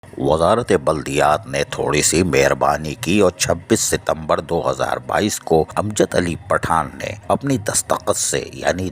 वजारत बल्दियात ने थोड़ी सी मेहरबानी की और 26 सितंबर 2022 को अमजद अली पठान ने अपनी दस्तखत से यानी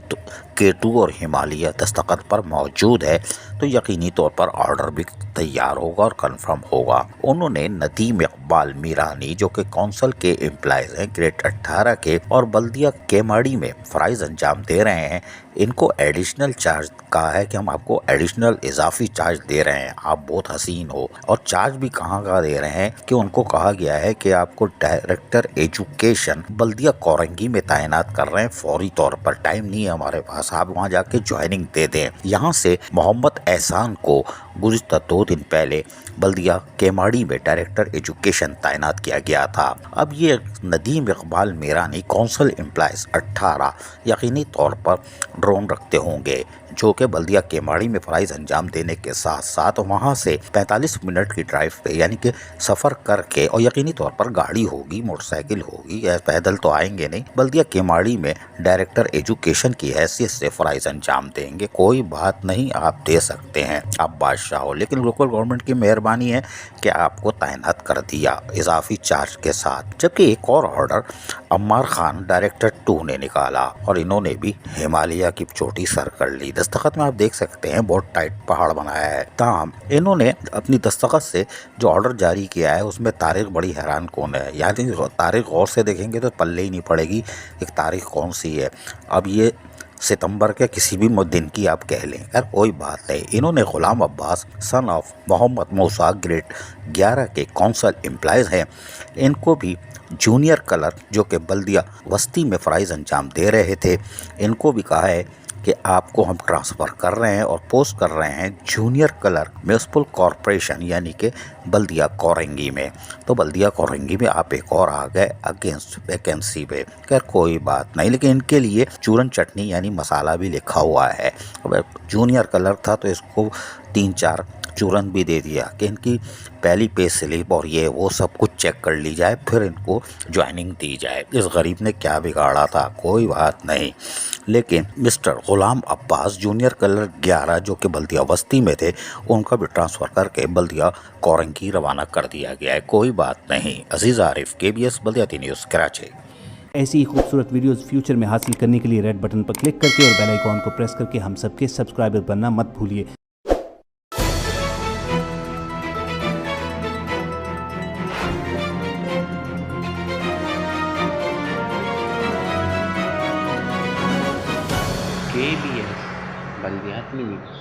K2 और हिमालय दस्तखत पर मौजूद है तो यकीनी तौर पर ऑर्डर भी तैयार होगा और कंफर्म होगा। उन्होंने नदीम इकबाल मीरानी जो कि कौंसिल के एम्प्लॉयज हैं ग्रेड 18 के और बल्दिया केमाड़ी में फराइज अंजाम दे रहे हैं, इनको एडिशनल चार्ज कहा है कि हम आपको एडिशनल इजाफी चार्ज दे रहे हैं, आप बहुत हसीन हो। और चार्ज भी कहाँ का दे रहे हैं कि उनको कहा गया है कि आपको डायरेक्टर एजुकेशन बल्दिया कोरंगी में तैनात कर रहे हैं फौरी तौर पर, टाइम नहीं है हमारे पास, आप वहाँ जाके ज्वाइनिंग दे दें। यहाँ से मोहम्मद एहसान को गुज़िश्ता 2 दिन पहले बल्दिया केमाड़ी में डायरेक्टर एजुकेशन तैनात किया गया था। अब ये नदीम इकबाल मीरानी कौंसिल एम्प्लॉयज 18 यकीनी तौर पर ड्रोन रखते होंगे जो कि बल्दिया केमाड़ी में फराइज अंजाम देने के साथ साथ वहां से 45 मिनट की ड्राइव पे यानी कि सफ़र करके, और यकीनी तौर पर गाड़ी होगी, मोटरसाइकिल होगी, पैदल तो आएंगे नहीं, बल्दिया केमाड़ी में डायरेक्टर एजुकेशन की हैसियत से फराइज अंजाम देंगे। कोई बात नहीं, आप दे सकते हैं, आप बादशाह हो, लेकिन लोकल गवर्नमेंट की मेहरबानी है कि आपको तैनात कर दिया इजाफी चार्ज के साथ। जबकि एक और ऑर्डर अम्मार खान डायरेक्टर 2 ने निकाला और इन्होंने भी हिमालय की चोटी सर कर ली। दस्तखत में आप देख सकते हैं बहुत टाइट पहाड़ बनाया है। ताहम इन्होंने अपनी दस्तखत से जो ऑर्डर जारी किया है उसमें तारीख बड़ी हैरान कौन है, यानी तारीख गौर से देखेंगे तो पल्ले ही नहीं पड़ेगी एक तारीख कौन सी है। अब ये सितंबर के किसी भी दिन की आप कह लें, यार कोई बात नहीं। इन्होंने Ghulam Abbas son of Mohammad Musa grade 11 के कौंसिल एम्प्लॉयज हैं, इनको भी जूनियर कलर जो कि बल्दिया वस्ती में फराइज अंजाम दे रहे थे, इनको भी कहा है कि आपको हम ट्रांसफ़र कर रहे हैं और पोस्ट कर रहे हैं जूनियर कलर म्यूनसिपल कॉरपोरेशन यानी कि बल्दिया कोरंगी में। तो बल्दिया कोरंगी में आप एक और आ गए अगेंस्ट वैकेंसी पे, खैर कोई बात नहीं, लेकिन इनके लिए चूरन चटनी यानी मसाला भी लिखा हुआ है। अब जूनियर कलर था तो इसको 3-4 चूरन भी दे दिया कि इनकी पहली पे स्लिप और ये वो सब कुछ चेक कर ली जाए, फिर इनको ज्वाइनिंग दी जाए। इस गरीब ने क्या बिगाड़ा था, कोई बात नहीं। लेकिन मिस्टर गुलाम अब्बास जूनियर कलर 11 जो कि बल्दिया वस्ती में थे, उनका भी ट्रांसफ़र करके बल्दिया कोरंगी रवाना कर दिया गया है, कोई बात नहीं। अजीज़ आरिफ, KBS बल्दिया न्यूज़ कराची। ऐसी ही खूबसूरत वीडियोस फ्यूचर में हासिल करने के लिए रेड बटन पर क्लिक करके और बेल आइकॉन को प्रेस करके हम सबके सब्सक्राइबर बनना मत भूलिए। KBS बल्दियात न्यूज़।